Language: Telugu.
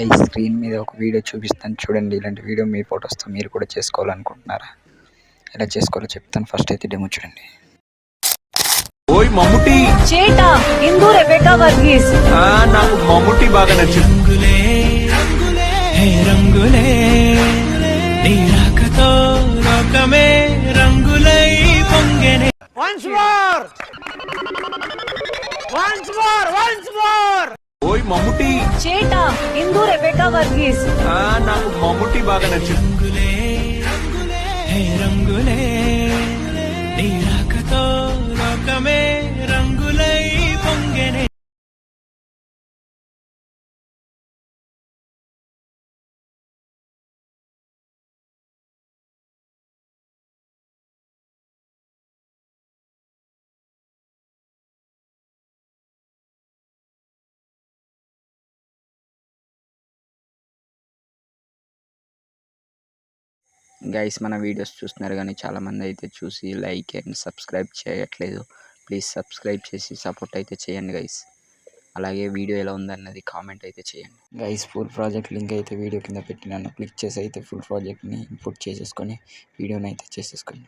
ఈ స్క్రీన్ మీద ఒక వీడియో చూపిస్తాను చూడండి. ఇలాంటి వీడియో మీ ఫొటోస్తో మీరు కూడా చేసుకోవాలనుకుంటున్నారా? ఎలా చేసుకోవాలో చెప్తాను. ఫస్ట్ అయితే డెమో చూడండి. ఓయ్ మమ్ముటి చేటా ఇందు రెబెకా వర్గీస్. నాకు మమ్ముటి బాగా నచ్చింది. రంగులే హే రంగులే నీ రాకతో లోకమే రంగులై పొంగెనే. ఓయ్ మమ్ముటి చేటా ఇందు రెబెకా వర్గీస్. నాకు మమ్ముటి బాగా నచ్చింది. రంగులే హే రంగులే నీ రాకతో లోకమే రంగులై పొంగెనే. గైస్ మన వీడియోస్ చూస్తున్నారు కానీ చాలామంది అయితే చూసి లైక్ అండ్ సబ్స్క్రైబ్ చేయట్లేదు. ప్లీజ్ సబ్స్క్రైబ్ చేసి సపోర్ట్ అయితే చేయండి గైస్. అలాగే వీడియో ఎలా ఉందన్నది కామెంట్ అయితే చేయండి గైస్. ఫుల్ ప్రాజెక్ట్ లింక్ అయితే వీడియో కింద పెట్టినాను. క్లిక్ చేసి అయితే ఫుల్ ప్రాజెక్ట్ని ఇంపోర్ట్ చేసేసుకొని వీడియోని అయితే చేసేసుకోండి.